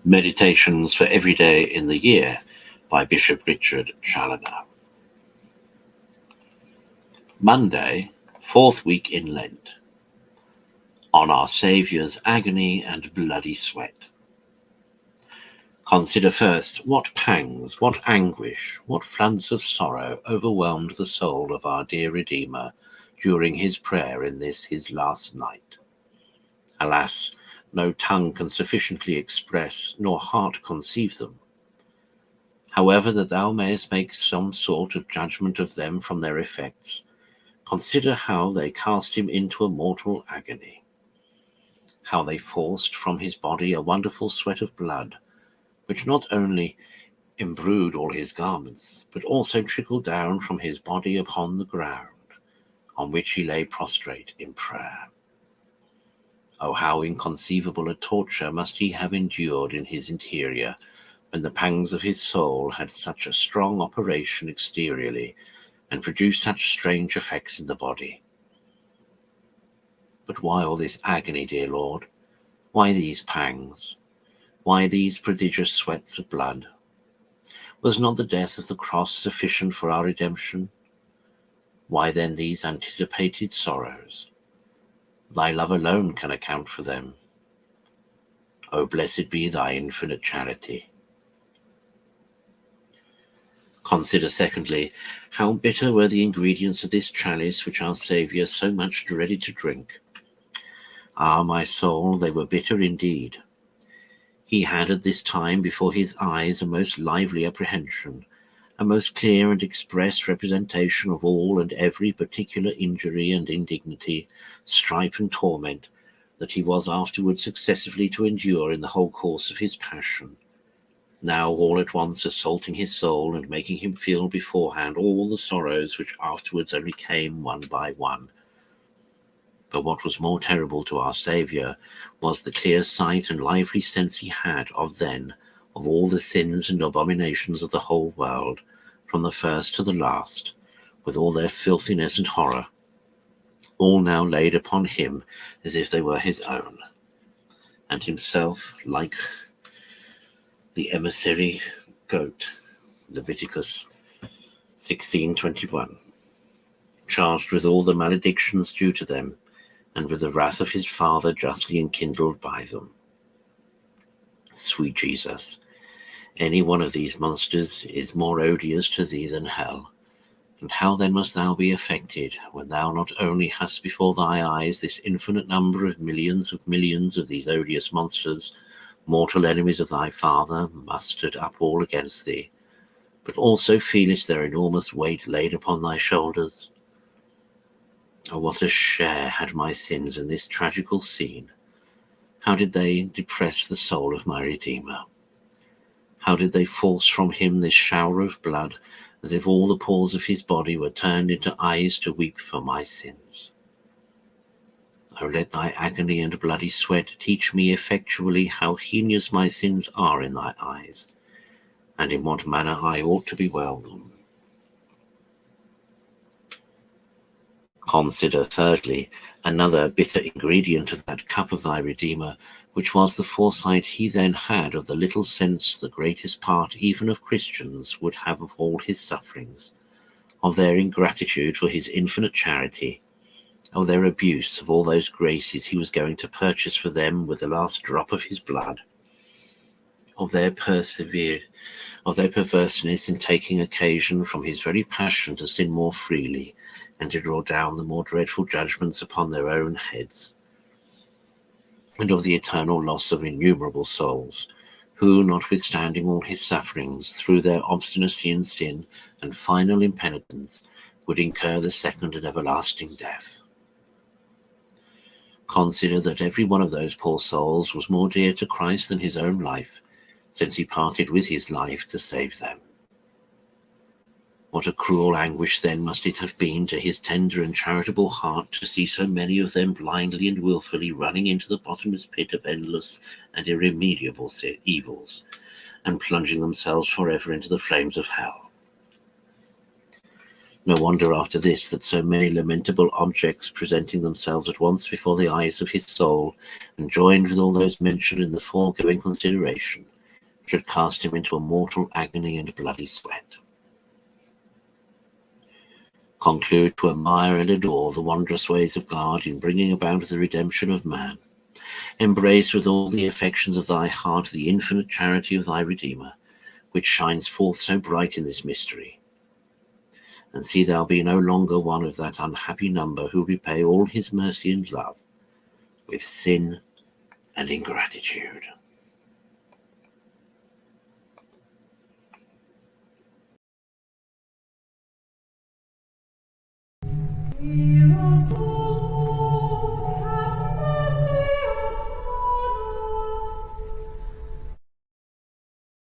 Meditations for Every Day in the Year by Bishop Richard Challoner. Monday, 4th week in Lent. On Our Saviour's agony and bloody sweat. Consider first what pangs, what anguish, what floods of sorrow overwhelmed the soul of our dear Redeemer during his prayer in this his last night. Alas, no tongue can sufficiently express, nor heart conceive them. However, that thou mayest make some sort of judgment of them from their effects, consider how they cast him into a mortal agony, how they forced from his body a wonderful sweat of blood, which not only embrued all his garments, but also trickled down from his body upon the ground, on which he lay prostrate in prayer. Oh, how inconceivable a torture must he have endured in his interior, when the pangs of his soul had such a strong operation exteriorly, and produced such strange effects in the body. But why all this agony, dear Lord? Why these pangs? Why these prodigious sweats of blood? Was not the death of the cross sufficient for our redemption? Why then these anticipated sorrows? Thy love alone can account for them. O blessed be thy infinite charity. Consider, secondly, how bitter were the ingredients of this chalice which our Saviour so much dreaded to drink. Ah, my soul, they were bitter indeed. He had at this time before his eyes a most lively apprehension, a most clear and express representation of all and every particular injury and indignity, strife and torment that he was afterwards successively to endure in the whole course of his passion, now all at once assaulting his soul and making him feel beforehand all the sorrows which afterwards only came one by one. But what was more terrible to our Saviour was the clear sight and lively sense he had of all the sins and abominations of the whole world, from the first to the last, with all their filthiness and horror, all now laid upon him as if they were his own, and himself, like the emissary goat, Leviticus 16:21, charged with all the maledictions due to them, and with the wrath of his Father justly enkindled by them. Sweet Jesus, any one of these monsters is more odious to thee than hell, and how then must thou be affected when thou not only hast before thy eyes this infinite number of millions of these odious monsters, mortal enemies of thy Father, mustered up all against thee, but also feelest their enormous weight laid upon thy shoulders? Oh, what a share had my sins in this tragical scene! How did they depress the soul of my Redeemer? How did they force from him this shower of blood, as if all the pores of his body were turned into eyes to weep for my sins? Oh, let thy agony and bloody sweat teach me effectually how heinous my sins are in thy eyes, and in what manner I ought to bewail them. Consider, thirdly, another bitter ingredient of that cup of thy Redeemer, which was the foresight he then had of the little sense the greatest part even of Christians would have of all his sufferings, of their ingratitude for his infinite charity, of their abuse of all those graces he was going to purchase for them with the last drop of his blood, of their perverseness in taking occasion from his very passion to sin more freely, and to draw down the more dreadful judgments upon their own heads, and of the eternal loss of innumerable souls, who, notwithstanding all his sufferings, through their obstinacy in sin and final impenitence, would incur the second and everlasting death. Consider that every one of those poor souls was more dear to Christ than his own life, since he parted with his life to save them. What a cruel anguish then must it have been to his tender and charitable heart to see so many of them blindly and wilfully running into the bottomless pit of endless and irremediable evils, and plunging themselves forever into the flames of hell. No wonder after this that so many lamentable objects presenting themselves at once before the eyes of his soul, and joined with all those mentioned in the foregoing consideration, should cast him into a mortal agony and bloody sweat. Conclude to admire and adore the wondrous ways of God in bringing about the redemption of man. Embrace with all the affections of thy heart the infinite charity of thy Redeemer, which shines forth so bright in this mystery. And see thou be no longer one of that unhappy number who repay all his mercy and love with sin and ingratitude. We will